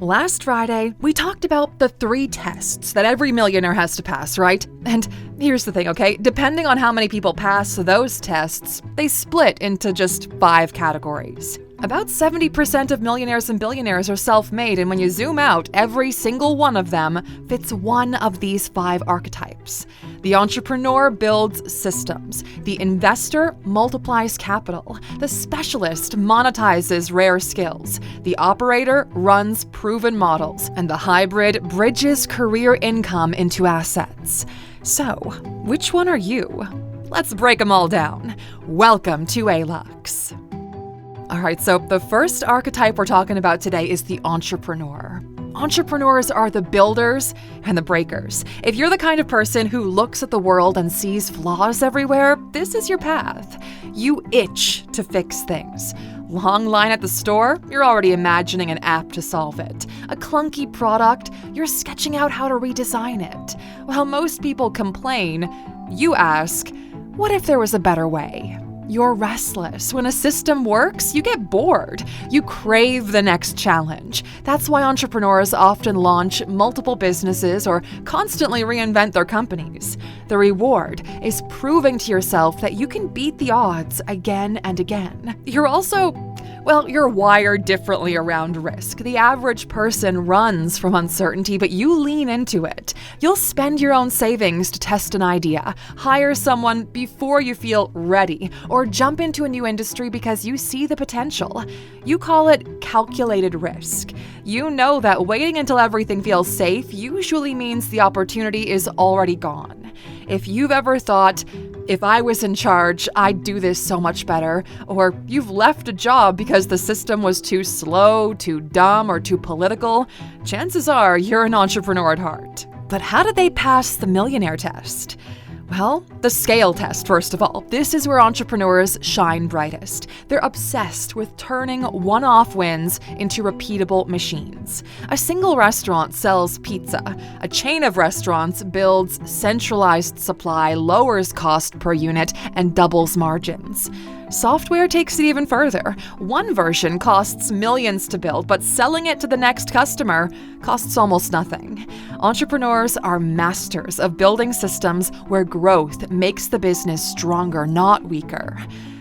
Last Friday, we talked about the 3 tests that every millionaire has to pass, right? And here's the thing, okay? Depending on how many people pass those tests, they split into just 5 categories. About 70% of millionaires and billionaires are self-made, and when you zoom out, every single one of them fits one of these 5 archetypes. The entrepreneur builds systems. The investor multiplies capital. The specialist monetizes rare skills. The operator runs proven models. And the hybrid bridges career income into assets. So, which one are you? Let's break them all down. Welcome to Alux. All right, so the first archetype we're talking about today is the entrepreneur. Entrepreneurs are the builders and the breakers. If you're the kind of person who looks at the world and sees flaws everywhere, this is your path. You itch to fix things. Long line at the store, you're already imagining an app to solve it. A clunky product, you're sketching out how to redesign it. While most people complain, you ask, what if there was a better way? You're restless. When a system works, you get bored. You crave the next challenge. That's why entrepreneurs often launch multiple businesses or constantly reinvent their companies. The reward is proving to yourself that you can beat the odds again and again. You're wired differently around risk. The average person runs from uncertainty, but you lean into it. You'll spend your own savings to test an idea, hire someone before you feel ready, or jump into a new industry because you see the potential. You call it calculated risk. You know that waiting until everything feels safe usually means the opportunity is already gone. If you've ever thought, if I was in charge, I'd do this so much better, or you've left a job because the system was too slow, too dumb, or too political, chances are you're an entrepreneur at heart. But how did they pass the millionaire test? Well, the scale test, first of all. This is where entrepreneurs shine brightest. They're obsessed with turning one-off wins into repeatable machines. A single restaurant sells pizza. A chain of restaurants builds centralized supply, lowers cost per unit, and doubles margins. Software takes it even further. One version costs millions to build, but selling it to the next customer costs almost nothing. Entrepreneurs are masters of building systems where growth makes the business stronger, not weaker.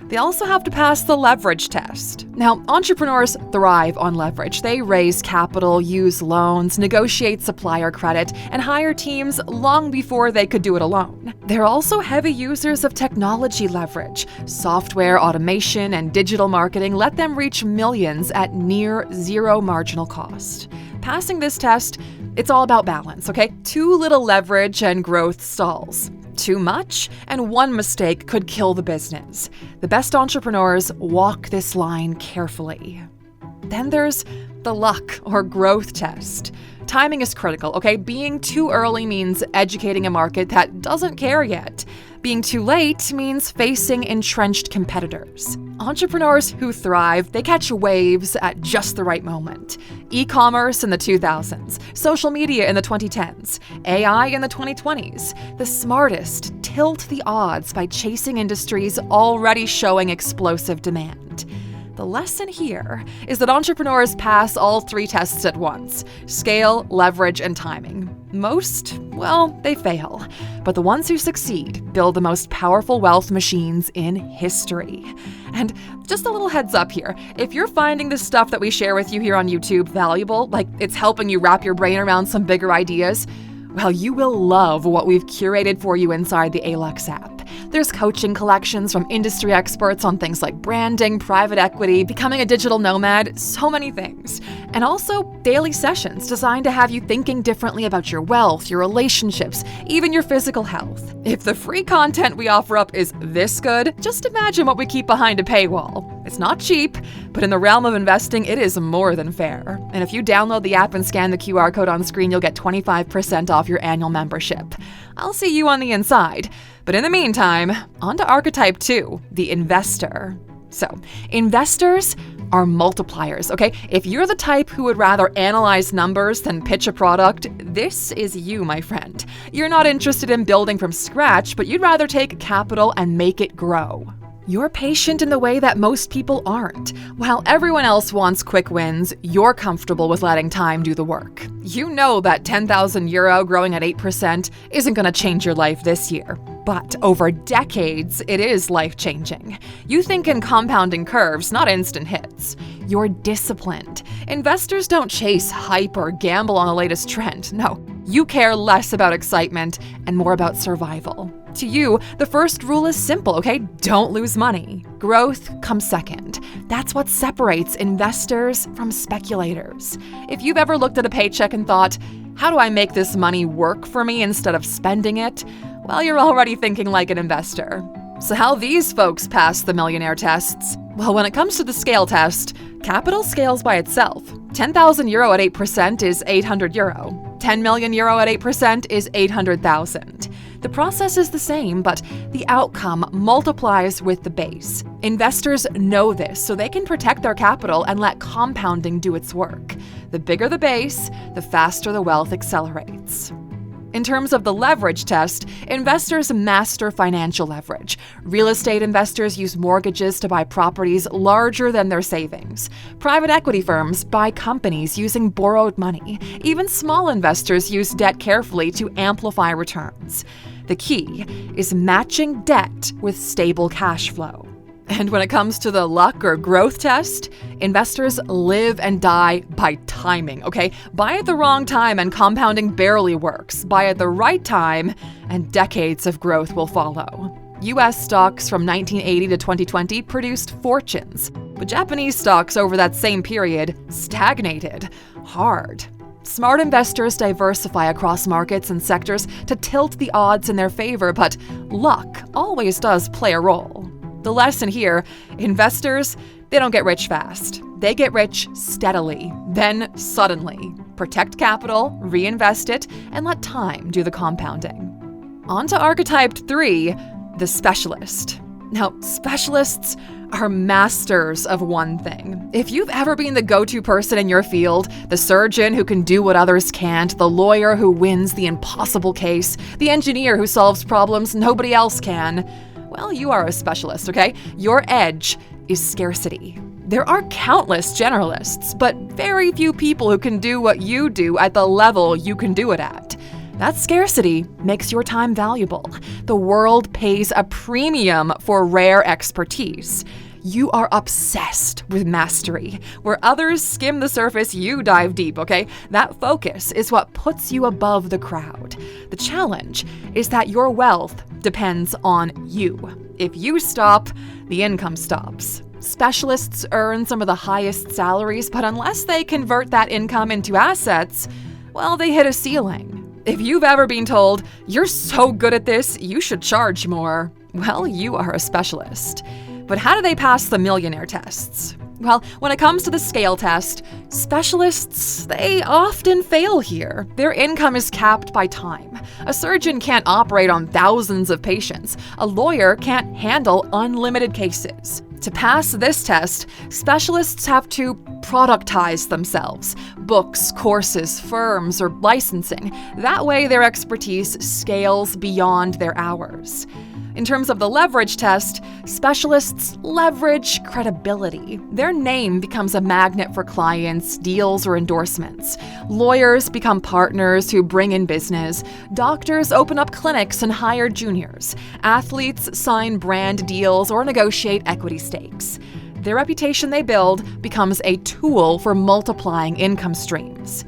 They also have to pass the leverage test. Now, entrepreneurs thrive on leverage. They raise capital, use loans, negotiate supplier credit, and hire teams long before they could do it alone. They're also heavy users of technology leverage. Software, automation, and digital marketing let them reach millions at near zero marginal cost. Passing this test, it's all about balance, okay? Too little leverage and growth stalls. Too much, and one mistake could kill the business. The best entrepreneurs walk this line carefully. Then there's the luck or growth test. Timing is critical, okay? Being too early means educating a market that doesn't care yet. Being too late means facing entrenched competitors. Entrepreneurs who thrive, they catch waves at just the right moment. E-commerce in the 2000s, social media in the 2010s, AI in the 2020s. The smartest tilt the odds by chasing industries already showing explosive demand. The lesson here is that entrepreneurs pass all 3 tests at once: scale, leverage, and timing. Most, they fail. But the ones who succeed build the most powerful wealth machines in history. And just a little heads up here, if you're finding the stuff that we share with you here on YouTube valuable, like it's helping you wrap your brain around some bigger ideas, well, you will love what we've curated for you inside the Alux app. There's coaching collections from industry experts on things like branding, private equity, becoming a digital nomad, so many things. And also daily sessions designed to have you thinking differently about your wealth, your relationships, even your physical health. If the free content we offer up is this good, just imagine what we keep behind a paywall. It's not cheap, but in the realm of investing, it is more than fair. And if you download the app and scan the QR code on screen, you'll get 25% off your annual membership. I'll see you on the inside. But in the meantime, on to Archetype 2, the investor. So, investors are multipliers, okay? If you're the type who would rather analyze numbers than pitch a product, this is you, my friend. You're not interested in building from scratch, but you'd rather take capital and make it grow. You're patient in the way that most people aren't. While everyone else wants quick wins, you're comfortable with letting time do the work. You know that €10,000 growing at 8% isn't going to change your life this year. But over decades, it is life-changing. You think in compounding curves, not instant hits. You're disciplined. Investors don't chase hype or gamble on the latest trend. No, you care less about excitement and more about survival. To you, the first rule is simple, okay? Don't lose money. Growth comes second. That's what separates investors from speculators. If you've ever looked at a paycheck and thought, how do I make this money work for me instead of spending it? Well, you're already thinking like an investor. So how these folks pass the millionaire tests? Well, when it comes to the scale test, capital scales by itself. €10,000 at 8% is €800. €10 million at 8% is 800,000. The process is the same, but the outcome multiplies with the base. Investors know this, so they can protect their capital and let compounding do its work. The bigger the base, the faster the wealth accelerates. In terms of the leverage test, investors master financial leverage. Real estate investors use mortgages to buy properties larger than their savings. Private equity firms buy companies using borrowed money. Even small investors use debt carefully to amplify returns. The key is matching debt with stable cash flow. And when it comes to the luck or growth test, investors live and die by timing, okay? Buy at the wrong time and compounding barely works. Buy at the right time and decades of growth will follow. US stocks from 1980 to 2020 produced fortunes, but Japanese stocks over that same period stagnated hard. Smart investors diversify across markets and sectors to tilt the odds in their favor, but luck always does play a role. The lesson here, investors, they don't get rich fast. They get rich steadily, then suddenly. Protect capital, reinvest it, and let time do the compounding. On to Archetype 3, the specialist. Now, specialists are masters of one thing. If you've ever been the go-to person in your field, the surgeon who can do what others can't, the lawyer who wins the impossible case, the engineer who solves problems nobody else can, well, you are a specialist, okay? Your edge is scarcity. There are countless generalists, but very few people who can do what you do at the level you can do it at. That scarcity makes your time valuable. The world pays a premium for rare expertise. You are obsessed with mastery. Where others skim the surface, you dive deep, okay? That focus is what puts you above the crowd. The challenge is that your wealth depends on you. If you stop, the income stops. Specialists earn some of the highest salaries, but unless they convert that income into assets, well, they hit a ceiling. If you've ever been told, you're so good at this, you should charge more, well, you are a specialist. But how do they pass the millionaire tests? Well, when it comes to the scale test, specialists, they often fail here. Their income is capped by time. A surgeon can't operate on thousands of patients. A lawyer can't handle unlimited cases. To pass this test, specialists have to productize themselves. Books, courses, firms, or licensing. That way their expertise scales beyond their hours. In terms of the leverage test, specialists leverage credibility. Their name becomes a magnet for clients, deals, or endorsements. Lawyers become partners who bring in business. Doctors open up clinics and hire juniors. Athletes sign brand deals or negotiate equity stakes. Their reputation they build becomes a tool for multiplying income streams.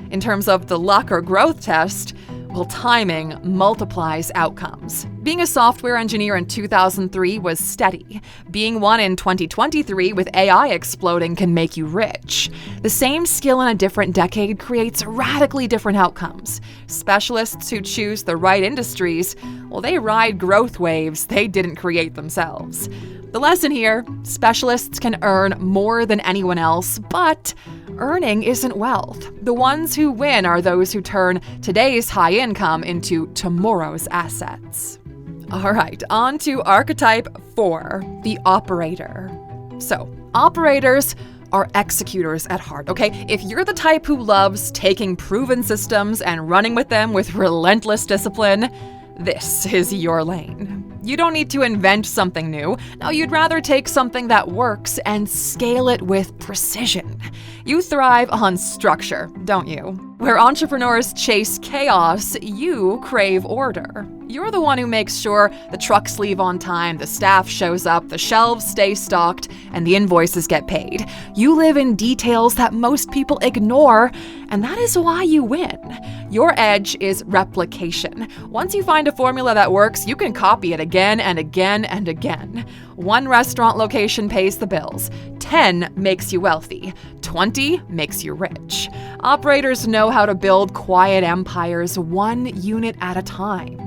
In terms of the luck or growth test, well, timing multiplies outcomes. Being a software engineer in 2003 was steady. Being one in 2023 with AI exploding can make you rich. The same skill in a different decade creates radically different outcomes. Specialists who choose the right industries, well, they ride growth waves they didn't create themselves. The lesson here, specialists can earn more than anyone else, but earning isn't wealth. The ones who win are those who turn today's high income into tomorrow's assets. All right, on to Archetype 4, the operator. So, operators are executors at heart, okay? If you're the type who loves taking proven systems and running with them with relentless discipline, this is your lane. You don't need to invent something new. No, you'd rather take something that works and scale it with precision. You thrive on structure, don't you? Where entrepreneurs chase chaos, you crave order. You're the one who makes sure the trucks leave on time, the staff shows up, the shelves stay stocked, and the invoices get paid. You live in details that most people ignore, and that is why you win. Your edge is replication. Once you find a formula that works, you can copy it again and again and again. 1 restaurant location pays the bills. 10 makes you wealthy. 20 makes you rich. Operators know how to build quiet empires 1 unit at a time.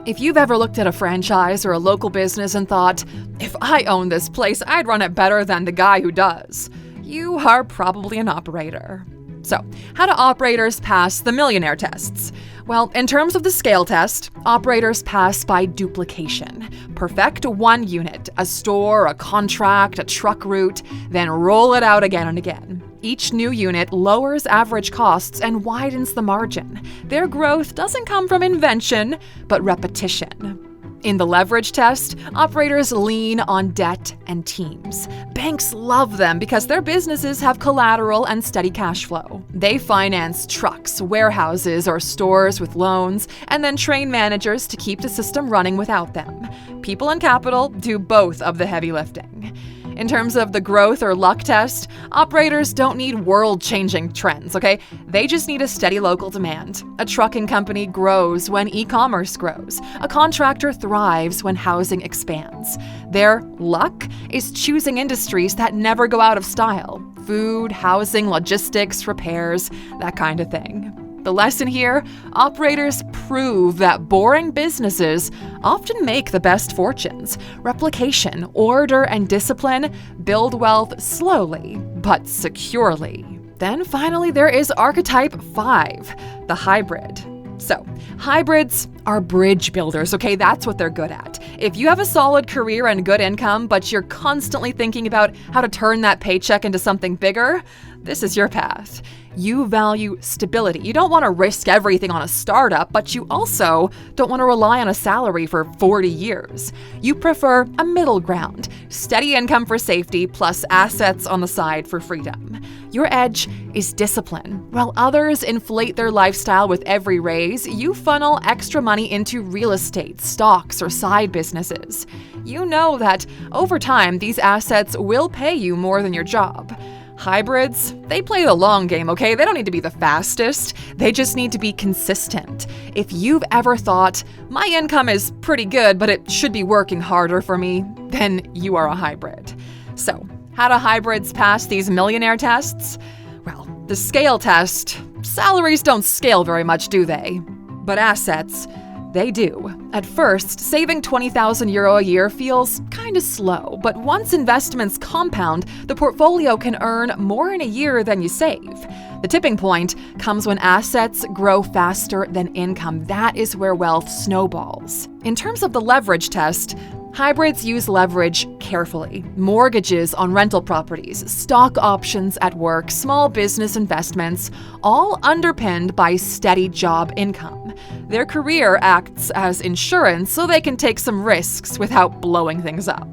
If you've ever looked at a franchise or a local business and thought, if I owned this place, I'd run it better than the guy who does, you are probably an operator. So, how do operators pass the millionaire tests? Well, in terms of the scale test, operators pass by duplication. Perfect 1 unit, a store, a contract, a truck route, then roll it out again and again. Each new unit lowers average costs and widens the margin. Their growth doesn't come from invention, but repetition. In the leverage test, operators lean on debt and teams. Banks love them because their businesses have collateral and steady cash flow. They finance trucks, warehouses, or stores with loans, and then train managers to keep the system running without them. People and capital do both of the heavy lifting. In terms of the growth or luck test, operators don't need world-changing trends, okay? They just need a steady local demand. A trucking company grows when e-commerce grows. A contractor thrives when housing expands. Their luck is choosing industries that never go out of style. Food, housing, logistics, repairs, that kind of thing. The lesson here, operators prove that boring businesses often make the best fortunes. Replication, order, and discipline build wealth slowly but securely. Then finally, there is Archetype 5, the hybrid. So, hybrids are bridge builders, okay? That's what they're good at. If you have a solid career and good income, but you're constantly thinking about how to turn that paycheck into something bigger, this is your path. You value stability. You don't want to risk everything on a startup, but you also don't want to rely on a salary for 40 years. You prefer a middle ground, steady income for safety, plus assets on the side for freedom. Your edge is discipline. While others inflate their lifestyle with every raise, you funnel extra money into real estate, stocks, or side businesses. You know that over time, these assets will pay you more than your job. Hybrids, they play the long game, okay? They don't need to be the fastest. They just need to be consistent. If you've ever thought, my income is pretty good, but it should be working harder for me, then you are a hybrid. So, how do hybrids pass these millionaire tests? Well, the scale test, salaries don't scale very much, do they? But assets, they do. At first, saving €20,000 a year feels kind of slow, but once investments compound, the portfolio can earn more in a year than you save. The tipping point comes when assets grow faster than income. That is where wealth snowballs. In terms of the leverage test, hybrids use leverage carefully. Mortgages on rental properties, stock options at work, small business investments, all underpinned by steady job income. Their career acts as insurance so they can take some risks without blowing things up.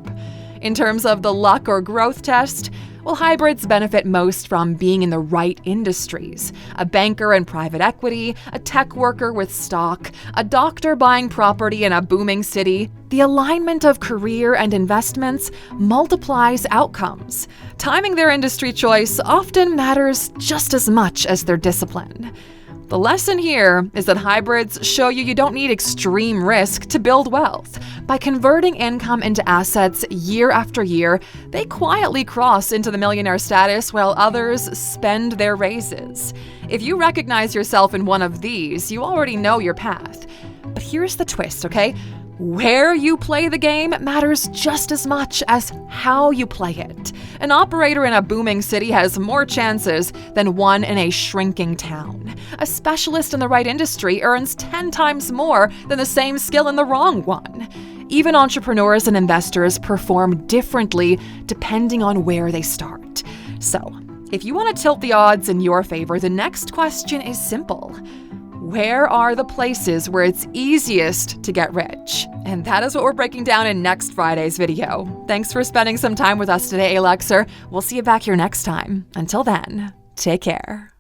In terms of the luck or growth test, well, hybrids benefit most from being in the right industries. A banker in private equity, a tech worker with stock, a doctor buying property in a booming city. The alignment of career and investments multiplies outcomes. Timing their industry choice often matters just as much as their discipline. The lesson here is that hybrids show you don't need extreme risk to build wealth. By converting income into assets year after year, they quietly cross into the millionaire status while others spend their raises. If you recognize yourself in one of these, you already know your path. But here's the twist, okay? Where you play the game matters just as much as how you play it. An operator in a booming city has more chances than one in a shrinking town. A specialist in the right industry earns 10 times more than the same skill in the wrong one. Even entrepreneurs and investors perform differently depending on where they start. So, if you want to tilt the odds in your favor, the next question is simple. Where are the places where it's easiest to get rich? And that is what we're breaking down in next Friday's video. Thanks for spending some time with us today, Aluxer. We'll see you back here next time. Until then, take care.